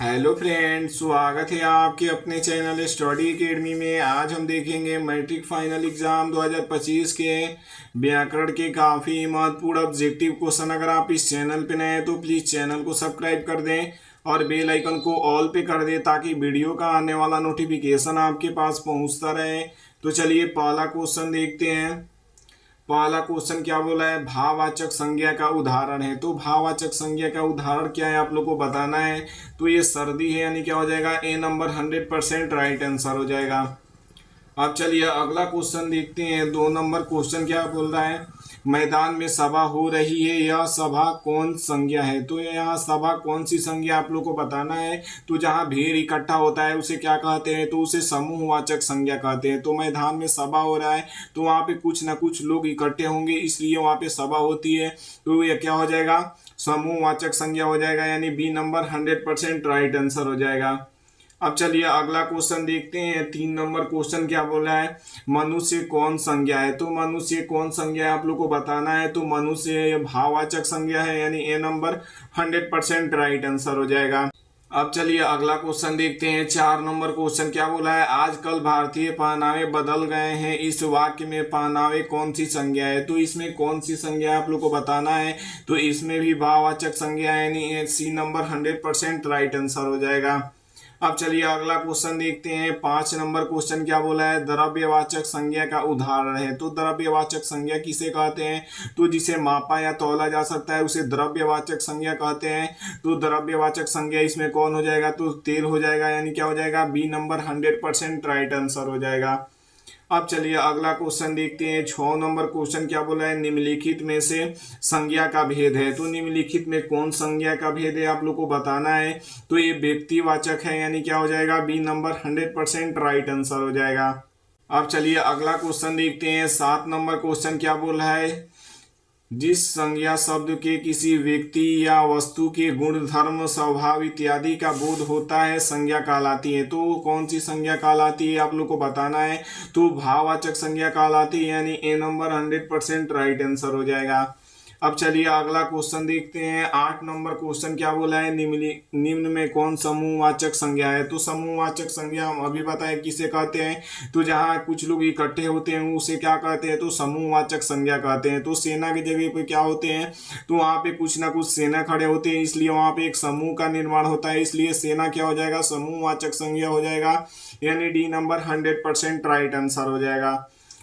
Hello friends, स्वागत है आपके अपने चैनल स्टडी अकेडमी में। आज हम देखेंगे मैट्रिक फाइनल एग्जाम 2025 के व्याकरण के काफ़ी महत्वपूर्ण ऑब्जेक्टिव क्वेश्चन। अगर आप इस चैनल पे नए हैं तो प्लीज़ चैनल को सब्सक्राइब कर दें और बेल आइकन को ऑल पे कर दें ताकि वीडियो का आने वाला नोटिफिकेशन आपके पास पहुंचता रहे। तो चलिए पहला क्वेश्चन देखते हैं। पहला क्वेश्चन क्या बोला है, भाववाचक संज्ञा का उदाहरण है। तो भाववाचक संज्ञा का उदाहरण क्या है आप लोग को बताना है। तो ये सर्दी है, यानी क्या हो जाएगा, ए नंबर 100% राइट आंसर हो जाएगा। अब चलिए अगला क्वेश्चन देखते हैं। 2 नंबर क्वेश्चन क्या बोल रहा है, मैदान में सभा हो रही है, यह सभा कौन संज्ञा है। तो यहाँ सभा कौन सी संज्ञा आप लोग को बताना है। तो जहाँ भीड़ इकट्ठा होता है उसे क्या कहते हैं, तो उसे समूहवाचक संज्ञा कहते हैं। तो मैदान में सभा हो रहा है तो वहाँ पे कुछ ना कुछ लोग इकट्ठे होंगे, इसलिए वहाँ पे सभा होती है। तो यह क्या हो जाएगा, समूहवाचक संज्ञा हो जाएगा, यानी बी नंबर 100% राइट आंसर हो जाएगा। अब चलिए अगला क्वेश्चन देखते हैं। 3 नंबर क्वेश्चन क्या बोला है, मनुष्य कौन संज्ञा है। तो मनुष्य कौन संज्ञा है आप लोग को बताना है। तो मनुष्य भाववाचक संज्ञा है, यानी ए नंबर 100% राइट आंसर हो जाएगा। अब चलिए अगला क्वेश्चन देखते हैं। 4 नंबर क्वेश्चन क्या बोला है, आजकल भारतीय पहनावे बदल गए हैं, इस वाक्य में पहनावे कौन सी संज्ञा है। तो इसमें कौन सी संज्ञा आप लोग को बताना है। तो इसमें भी भाववाचक संज्ञा है, यानी सी नंबर 100% राइट आंसर हो जाएगा। अब चलिए अगला क्वेश्चन देखते हैं। 5 नंबर क्वेश्चन क्या बोला है, द्रव्यवाचक संज्ञा का उदाहरण है। तो द्रव्यवाचक संज्ञा किसे कहते हैं। तो जिसे मापा या तौला जा सकता है उसे द्रव्यवाचक संज्ञा कहते हैं। तो द्रव्यवाचक संज्ञा इसमें कौन हो जाएगा, तो तेल हो जाएगा, यानी क्या हो जाएगा, बी नंबर 100% राइट आंसर हो जाएगा। अब चलिए अगला क्वेश्चन देखते हैं। 6 नंबर क्वेश्चन क्या बोला है, निम्नलिखित में से संज्ञा का भेद है। तो निम्नलिखित में कौन संज्ञा का भेद है आप लोग को बताना है। तो ये व्यक्तिवाचक है, यानी क्या हो जाएगा, बी नंबर 100% राइट आंसर हो जाएगा। अब चलिए अगला क्वेश्चन देखते हैं। 7 नंबर क्वेश्चन क्या बोला है, जिस संज्ञा शब्द के किसी व्यक्ति या वस्तु के गुण धर्म स्वभाव इत्यादि का बोध होता है संज्ञा कहलाती है। तो कौन सी संज्ञा कहलाती है आप लोग को बताना है। तो भाववाचक संज्ञा कहलाती है, यानी ए नंबर 100% राइट आंसर हो जाएगा। अब चलिए अगला क्वेश्चन देखते हैं। 8 नंबर क्वेश्चन क्या बोला है, निम्न में कौन समूहवाचक संज्ञा है। तो समूहवाचक संज्ञा हम अभी बताएं किसे कहते हैं। तो जहाँ कुछ लोग इकट्ठे होते हैं उसे क्या कहते हैं, तो समूहवाचक संज्ञा कहते हैं। तो सेना की जगह पे क्या होते हैं, तो वहाँ पे कुछ ना कुछ सेना खड़े होते हैं, इसलिए वहाँ पे एक समूह का निर्माण होता है, इसलिए सेना क्या हो जाएगा, समूहवाचक संज्ञा हो जाएगा, यानी डी नंबर 100% राइट आंसर हो जाएगा।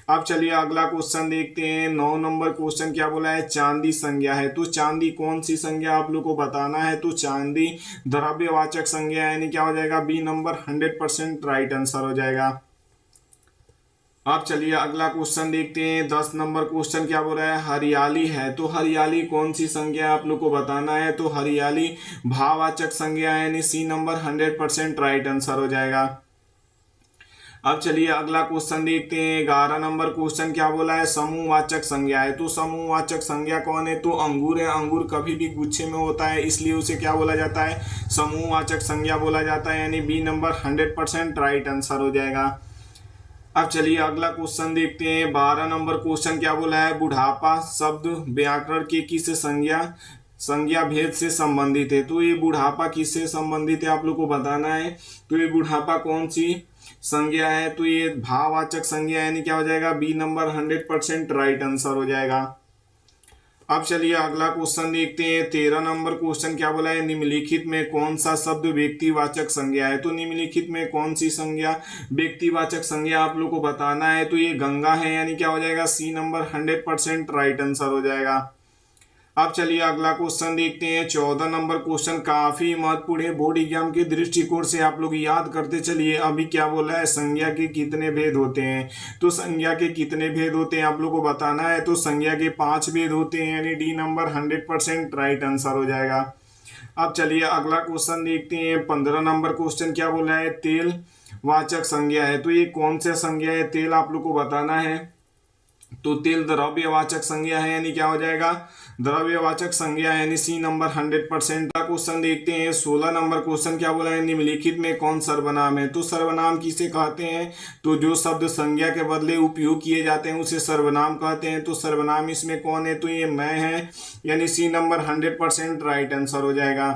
अब चलिए अगला क्वेश्चन देखते हैं। 9 नंबर क्वेश्चन क्या बोला है, चांदी संज्ञा है। तो चांदी कौन सी संज्ञा आप लोग को बताना है। तो चांदी द्रव्यवाचक संज्ञा, यानी क्या हो जाएगा, बी नंबर 100% राइट आंसर हो जाएगा। अब चलिए अगला क्वेश्चन देखते हैं। 10 नंबर क्वेश्चन क्या बोल रहा है, हरियाली है। तो हरियाली कौन सी संज्ञा आप लोग को बताना है। तो हरियाली भाववाचक संज्ञा है, यानी सी नंबर 100% राइट आंसर हो जाएगा। अब चलिए अगला क्वेश्चन देखते हैं। 11 नंबर क्वेश्चन क्या बोला है, समूहवाचक संज्ञा है। तो समूहवाचक संज्ञा कौन है, तो अंगूर है। अंगूर कभी भी गुच्छे में होता है, इसलिए उसे क्या बोला जाता है, समूहवाचक संज्ञा बोला जाता है, यानी बी नंबर 100% राइट आंसर हो जाएगा। अब चलिए अगला क्वेश्चन देखते हैं। 12 नंबर क्वेश्चन क्या बोला है, बुढ़ापा शब्द व्याकरण के किस संज्ञा भेद से संबंधित है। तो ये बुढ़ापा किससे संबंधित है आप लोग को बताना है। तो ये बुढ़ापा कौन सी संज्ञा है। तो ये भाववाचक संज्ञा, यानी क्या हो जाएगा, बी नंबर 100% राइट आंसर हो जाएगा। अब चलिए अगला क्वेश्चन देखते हैं। 13 नंबर क्वेश्चन क्या बोला है, निम्नलिखित में कौन सा शब्द व्यक्तिवाचक संज्ञा है। तो निम्नलिखित में कौन सी संज्ञा व्यक्तिवाचक संज्ञा आप लोग को बताना है। तो ये गंगा है, यानी क्या हो जाएगा, सी नंबर 100% राइट आंसर हो जाएगा। अब चलिए अगला क्वेश्चन देखते हैं। 14 नंबर क्वेश्चन काफी महत्वपूर्ण है, बोर्ड एग्जाम के दृष्टिकोण से आप लोग याद करते चलिए। अभी क्या बोला है, संज्ञा के कितने भेद होते हैं। तो संज्ञा के कितने भेद होते हैं आप लोग को बताना है। तो संज्ञा के 5 भेद होते हैं, यानी डी नंबर 100% राइट आंसर हो जाएगा। अब चलिए अगला क्वेश्चन देखते हैं। 15 नंबर क्वेश्चन क्या बोला है, तेल वाचक संज्ञा है। तो ये कौन सा संज्ञा है, तेल आप लोग को बताना है। तो तेल द्रव्यवाचक संज्ञा है, यानी क्या हो जाएगा, द्रव्यवाचक संज्ञा, यानी सी नंबर 100%। का क्वेश्चन देखते हैं। 16 नंबर क्वेश्चन क्या बोला है, निम्नलिखित में कौन सर्वनाम है। तो सर्वनाम किसे कहते हैं। तो जो शब्द संज्ञा के बदले उपयोग किए जाते हैं उसे सर्वनाम कहते हैं। तो सर्वनाम इसमें कौन है, तो ये मैं है, यानी सी नंबर 100% राइट आंसर हो जाएगा।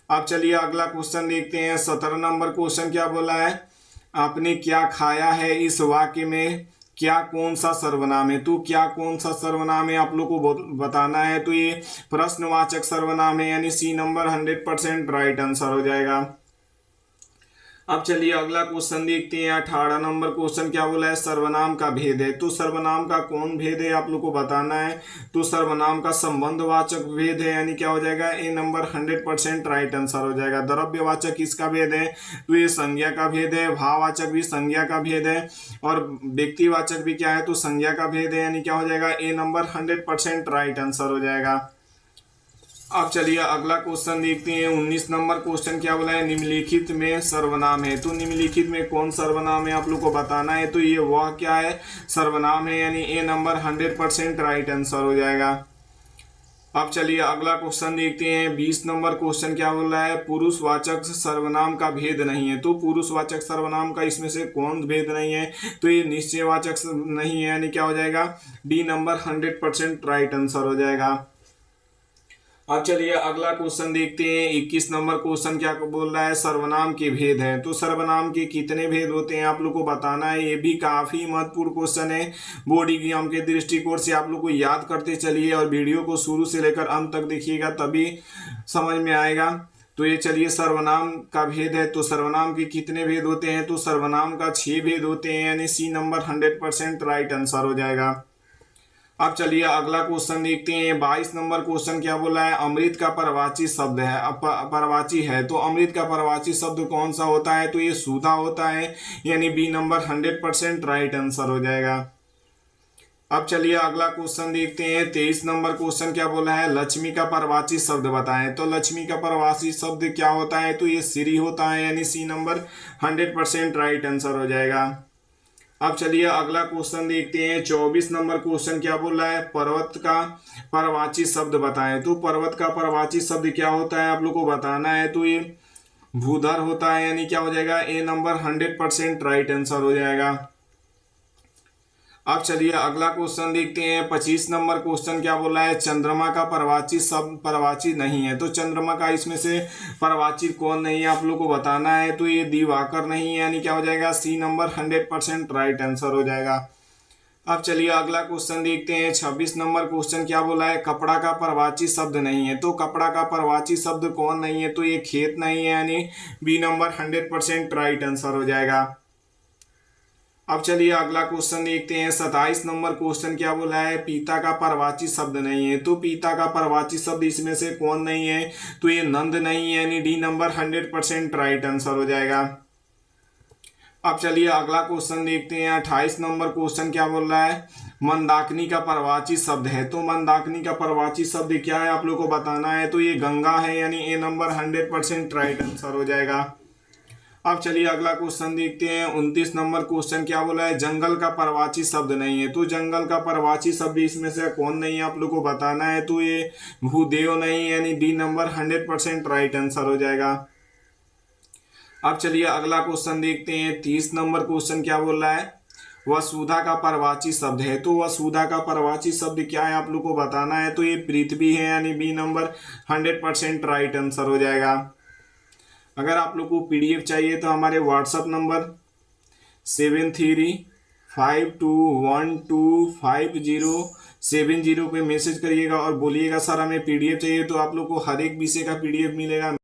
अब चलिए अगला क्वेश्चन देखते हैं। 17 नंबर क्वेश्चन क्या बोला है, आपने क्या खाया है इस वाक्य में क्या कौन सा सर्वनाम है। तो क्या कौन सा सर्वनाम है आप लोग को बताना है। तो ये प्रश्नवाचक सर्वनाम है, यानी सी नंबर 100% राइट आंसर हो जाएगा। अब चलिए अगला क्वेश्चन देखते हैं। 18 नंबर क्वेश्चन क्या बोला है, सर्वनाम का भेद है। तो सर्वनाम का कौन भेद है आप लोग को बताना है। तो सर्वनाम का संबंधवाचक भेद है, यानी क्या हो जाएगा, ए नंबर 100% राइट आंसर हो जाएगा। द्रव्यवाचक किसका भेद है, तो ये संज्ञा का भेद है। भाववाचक भी संज्ञा का भेद है, और व्यक्तिवाचक भी क्या है, तो संज्ञा का भेद है, यानी क्या हो जाएगा, ए नंबर 100% राइट आंसर हो जाएगा। अब चलिए अगला क्वेश्चन देखते हैं। 19 नंबर क्वेश्चन क्या बोला है, निम्नलिखित में सर्वनाम है। तो निम्नलिखित में कौन सर्वनाम है आप लोग को बताना है। तो ये वह क्या है, सर्वनाम है, यानी ए नंबर 100% राइट आंसर हो जाएगा। अब चलिए अगला क्वेश्चन देखते हैं। 20 नंबर क्वेश्चन क्या बोल रहा है, पुरुषवाचक सर्वनाम का भेद नहीं है। तो पुरुषवाचक सर्वनाम का इसमें से कौन भेद नहीं है, तो ये निश्चयवाचक नहीं है, यानी क्या हो जाएगा, डी नंबर 100% राइट आंसर हो जाएगा। अब चलिए अगला क्वेश्चन देखते हैं। 21 नंबर क्वेश्चन क्या बोल रहा है, सर्वनाम के भेद है। तो सर्वनाम के कितने भेद होते हैं आप लोग को बताना है। ये भी काफी महत्वपूर्ण क्वेश्चन है, बोर्ड एग्जाम के दृष्टिकोण से आप लोग को याद करते चलिए, और वीडियो को शुरू से लेकर अंत तक देखिएगा, तभी समझ में आएगा। तो ये चलिए सर्वनाम का भेद है। तो सर्वनाम के कितने भेद होते हैं, तो सर्वनाम का 6 भेद होते हैं, यानी सी नंबर 100% राइट आंसर हो जाएगा। अब चलिए अगला क्वेश्चन देखते हैं। 22 नंबर क्वेश्चन क्या बोला है, अमृत का परवाची शब्द है, परवाची है। तो अमृत का परवाची शब्द कौन सा होता है, तो ये सुधा होता है, यानी बी नंबर 100% राइट आंसर हो जाएगा। अब चलिए अगला क्वेश्चन देखते हैं। 23 नंबर क्वेश्चन क्या बोला है, लक्ष्मी का परवाची शब्द बताएं। तो लक्ष्मी का परवाची शब्द क्या होता है, तो ये श्री होता है, यानी सी नंबर 100% राइट आंसर हो जाएगा। अब चलिए अगला क्वेश्चन देखते हैं। 24 नंबर क्वेश्चन क्या बोल रहा है, पर्वत का परवाची शब्द बताएं। तो पर्वत का परवाची शब्द क्या होता है आप लोग को बताना है। तो ये भूधर होता है, यानी क्या हो जाएगा, ए नंबर 100% राइट आंसर हो जाएगा। अब चलिए अगला क्वेश्चन देखते हैं। 25 नंबर क्वेश्चन क्या बोला है, चंद्रमा का परवाची शब्द परवाची नहीं है। तो चंद्रमा का इसमें से परवाची कौन नहीं है आप लोग को बताना है। तो ये दिवाकर नहीं है, यानी क्या हो जाएगा, सी नंबर 100% राइट आंसर हो जाएगा। अब चलिए अगला क्वेश्चन देखते हैं। 26 नंबर क्वेश्चन क्या बोला है, कपड़ा का परवाची शब्द नहीं है। तो कपड़ा का परवाची शब्द कौन नहीं है, तो ये खेत नहीं है, यानी बी नंबर 100% राइट आंसर हो जाएगा। अब चलिए अगला क्वेश्चन देखते हैं। 27 नंबर क्वेश्चन क्या बोला है, पिता का परवाची शब्द नहीं है। तो पिता का परवाची शब्द इसमें से कौन नहीं है, तो ये नंद नहीं है, यानी डी नंबर 100% राइट आंसर हो जाएगा। अब चलिए अगला क्वेश्चन देखते हैं। 28 नंबर क्वेश्चन क्या बोल रहा है, मंदाकिनी का परवाची शब्द है। तो मंदाकिनी का परवाची शब्द क्या है आप लोग को बताना है। तो ये गंगा है, यानी ए नंबर 100% राइट आंसर हो जाएगा। अब चलिए अगला क्वेश्चन देखते हैं। 29 नंबर क्वेश्चन क्या बोला है, जंगल का परवाची शब्द नहीं है। तो जंगल का परवाची शब्द इसमें से कौन नहीं है आप लोग को बताना है। तो ये भूदेव नहीं, यानी डी नंबर 100% राइट आंसर हो जाएगा। अब चलिए अगला क्वेश्चन देखते हैं। 30 नंबर क्वेश्चन क्या बोल रहा है, वसुधा का परवाची शब्द है। तो वसुधा का परवाची शब्द क्या है आप लोग को बताना है। तो ये पृथ्वी है, यानी बी नंबर 100% राइट आंसर हो जाएगा। अगर आप लोग को पीडीएफ चाहिए तो हमारे व्हाट्सअप नंबर 7352125070 पे मैसेज करिएगा और बोलिएगा सर हमें पीडीएफ चाहिए। तो आप लोग को हर एक विषय का पीडीएफ मिलेगा।